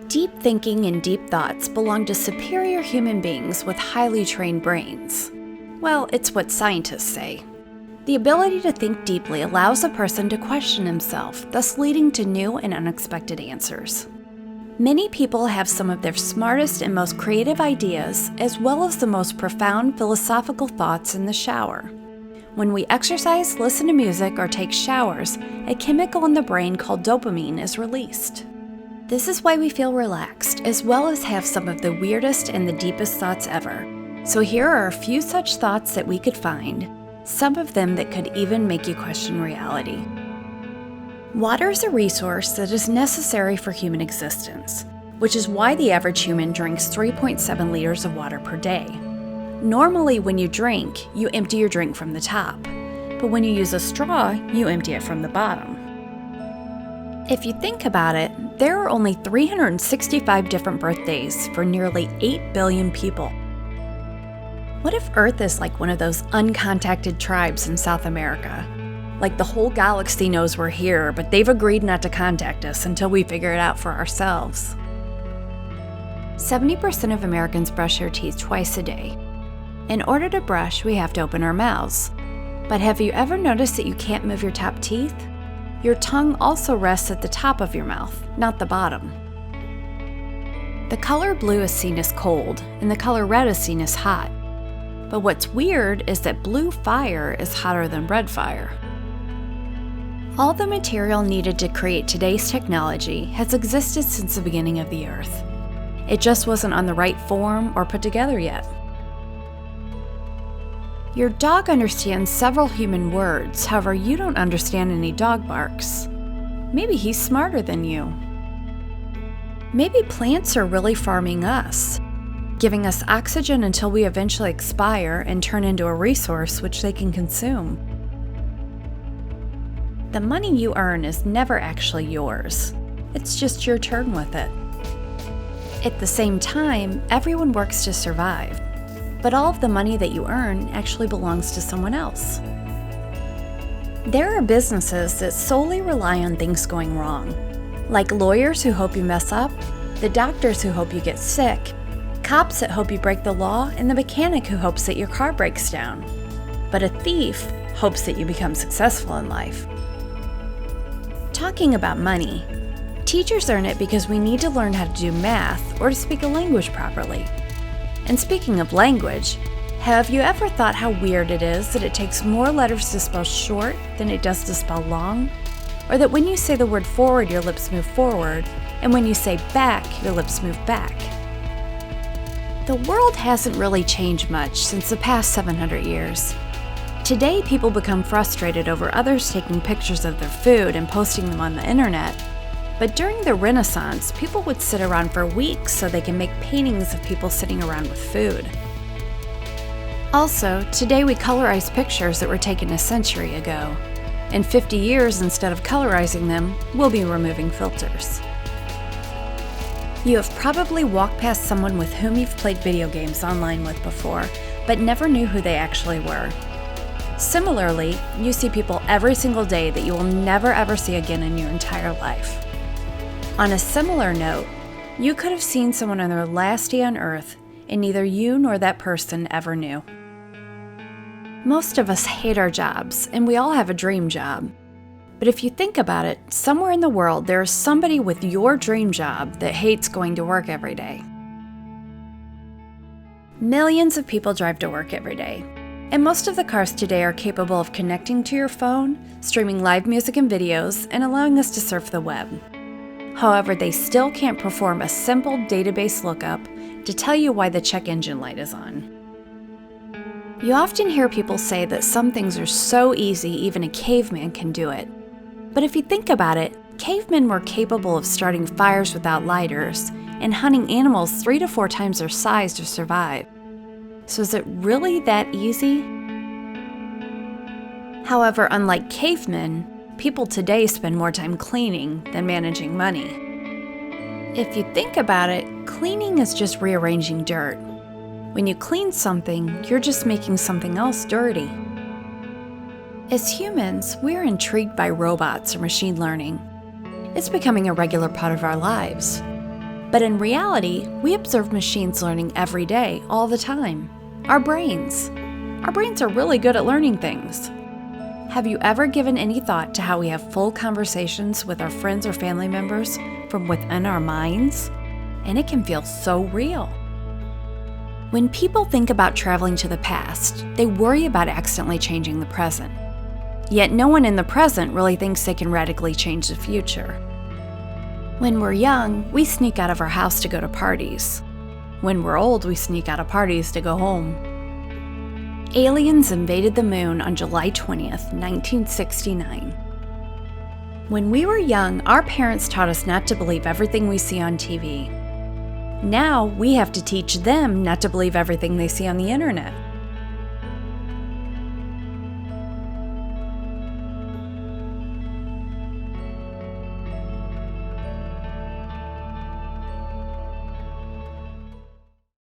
Deep thinking and deep thoughts belong to superior human beings with highly trained brains. Well, it's what scientists say. The ability to think deeply allows a person to question himself, thus leading to new and unexpected answers. Many people have some of their smartest and most creative ideas, as well as the most profound philosophical thoughts in the shower. When we exercise, listen to music, or take showers, a chemical in the brain called dopamine is released. This is why we feel relaxed, as well as have some of the weirdest and the deepest thoughts ever. So here are a few such thoughts that we could find, some of them that could even make you question reality. Water is a resource that is necessary for human existence, which is why the average human drinks 3.7 liters of water per day. Normally, when you drink, you empty your drink from the top, but when you use a straw, you empty it from the bottom. If you think about it, there are only 365 different birthdays for nearly 8 billion people. What if Earth is like one of those uncontacted tribes in South America? Like the whole galaxy knows we're here, but they've agreed not to contact us until we figure it out for ourselves. 70% of Americans brush their teeth twice a day. In order to brush, we have to open our mouths. But have you ever noticed that you can't move your top teeth? Your tongue also rests at the top of your mouth, not the bottom. The color blue is seen as cold, and the color red is seen as hot. But what's weird is that blue fire is hotter than red fire. All the material needed to create today's technology has existed since the beginning of the Earth. It just wasn't on the right form or put together yet. Your dog understands several human words, however, you don't understand any dog barks. Maybe he's smarter than you. Maybe plants are really farming us, giving us oxygen until we eventually expire and turn into a resource which they can consume. The money you earn is never actually yours. It's just your turn with it. At the same time, everyone works to survive, but all of the money that you earn actually belongs to someone else. There are businesses that solely rely on things going wrong, like lawyers who hope you mess up, the doctors who hope you get sick, cops that hope you break the law, and the mechanic who hopes that your car breaks down. But a thief hopes that you become successful in life. Talking about money, teachers earn it because we need to learn how to do math or to speak a language properly. And speaking of language, have you ever thought how weird it is that it takes more letters to spell short than it does to spell long? Or that when you say the word forward, your lips move forward, and when you say back, your lips move back? The world hasn't really changed much since the past 700 years. Today, people become frustrated over others taking pictures of their food and posting them on the internet. But during the Renaissance, people would sit around for weeks so they can make paintings of people sitting around with food. Also, today we colorize pictures that were taken a century ago. In 50 years, instead of colorizing them, we'll be removing filters. You have probably walked past someone with whom you've played video games online with before, but never knew who they actually were. Similarly, you see people every single day that you will never ever see again in your entire life. On a similar note, you could have seen someone on their last day on Earth, and neither you nor that person ever knew. Most of us hate our jobs, and we all have a dream job. But if you think about it, somewhere in the world there is somebody with your dream job that hates going to work every day. Millions of people drive to work every day, and most of the cars today are capable of connecting to your phone, streaming live music and videos, and allowing us to surf the web. However, they still can't perform a simple database lookup to tell you why the check engine light is on. You often hear people say that some things are so easy even a caveman can do it. But if you think about it, cavemen were capable of starting fires without lighters and hunting animals 3 to 4 times their size to survive. So is it really that easy? However, unlike cavemen, people today spend more time cleaning than managing money. If you think about it, cleaning is just rearranging dirt. When you clean something, you're just making something else dirty. As humans, we're intrigued by robots or machine learning. It's becoming a regular part of our lives. But in reality, we observe machines learning every day, all the time. Our brains. Our brains are really good at learning things. Have you ever given any thought to how we have full conversations with our friends or family members from within our minds? And it can feel so real. When people think about traveling to the past, they worry about accidentally changing the present. Yet no one in the present really thinks they can radically change the future. When we're young, we sneak out of our house to go to parties. When we're old, we sneak out of parties to go home. Aliens invaded the moon on July 20th, 1969. When we were young, our parents taught us not to believe everything we see on TV. Now, we have to teach them not to believe everything they see on the internet.